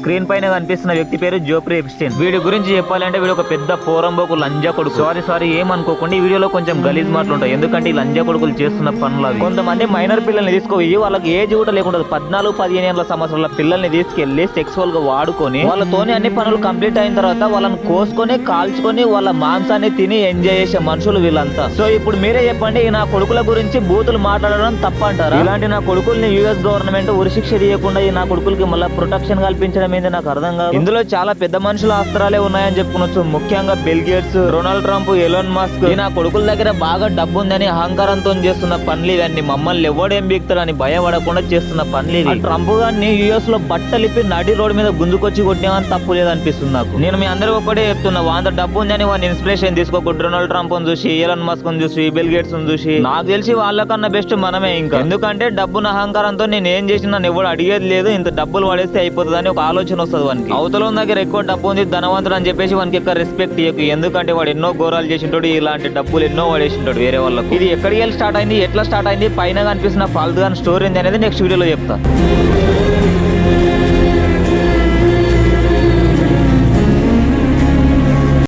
Screen పైన కనిపిస్తున్న వ్యక్తి పేరు జోఫ్రీ ఎప్స్టైన్. వీడి గురించి చెప్పాలంటే వీడు ఒక పెద్ద పోరంబోకు లంజా కొడుకు. సారీ ఏమనుకోకండి, ఈ వీడియోలో కొంచెం గలీజ్ మాటలు ఉంటాయి. ఎందుకంటే ఈ లంజా కొడుకులు చేస్తున్న పనులు అవి. కొంతమంది మైనర్ పిల్లల్ని తీసుకుపోయి వాళ్ళకి ఏజ్ కూడా లేకుండా 14-15 సంవత్సరాల పిల్లల్ని తీసుకెళ్లి సెక్సువల్ గా వాడుకొని వాళ్ళతోని అన్ని పనులు కంప్లీట్ అయిన తర్వాత వాళ్ళని కోసుకొని కాల్చుకొని వాళ్ళ మాంసాన్ని తిని ఎంజాయ్ చేసే మనుషులు వీళ్ళంతా. సో ఇప్పుడు మీరే చెప్పండి, ఈ నా కొడుకుల గురించి బూతులు మాట్లాడడం తప్పంటారా? ఇలాంటి నా కొడుకుల్ని యుఎస్ గవర్నమెంట్ ఉరిశిక్ష తీయకుండా ఈ నా కొడుకులకి మళ్ళీ ప్రొటెక్షన్ కల్పించడం ఏంది నాకు అర్థం కాదు. ఇందులో చాలా పెద్ద మనుషుల అస్త్రాలే ఉన్నాయని చెప్పుకోవచ్చు. ముఖ్యంగా bill gates, Donald Trump, Elon Musk. ఈ నా కొడుకుల దగ్గర బాగా డబ్బు ఉందని అహంకారంతో చేస్తున్న పనులు ఇవన్నీ. మమ్మల్ని ఎవడేం బీక్తారని భయపడకుండా చేస్తున్న పనులు ఇవి. ట్రంప్ గారిని యుఎస్ లో బట్టలిప్పి నడి రోడ్డు మీద గుంజుకొచ్చి కొట్టామని తప్పు లేదనిపిస్తుంది నాకు. నేను మీ అందరూ ఒకటే చెప్తున్నా, అంత డబ్బు ఉందని వాడిని ఇన్స్పిరేషన్ తీసుకోకూడదు. డొనాల్డ్ ట్రంప్ చూసి, ఎలోన్ మస్క్ చూసి, బిల్ గేట్స్ చూసి నాకు తెలిసి వాళ్ళకన్నా బెస్ట్ మనమే. ఇంకా ఎందుకంటే డబ్బున అహంకారంతో నేను ఏం చేసినా నన్ను ఎవడు అడిగేది లేదు, ఇంత డబ్బులు పడేస్తే అయిపోతుంది అని ఒక ఆలోచన వస్తుంది వానికి. అవతల దగ్గర ఎక్కువ డబ్బు ఉంది, ధనవంతుడు అని చెప్పేసి వానికి ఎక్కువ రెస్పెక్ట్ ఇవ్వకు. ఎందుకంటే వాడు ఎన్నో ఘోరాలు చేసింటాడు, ఇలాంటి డబ్బులు ఎన్నో వాడేసింటాడు వేరే వాళ్ళకు. ఇది ఎక్కడికి వెళ్ళి స్టార్ట్ అయింది, ఎట్లా స్టార్ట్ అయింది, పైన కనిపిస్తున్న ఫాల్తు గాని స్టోరీ ఏంది అనేది నెక్స్ట్ వీడియోలో చెప్తా.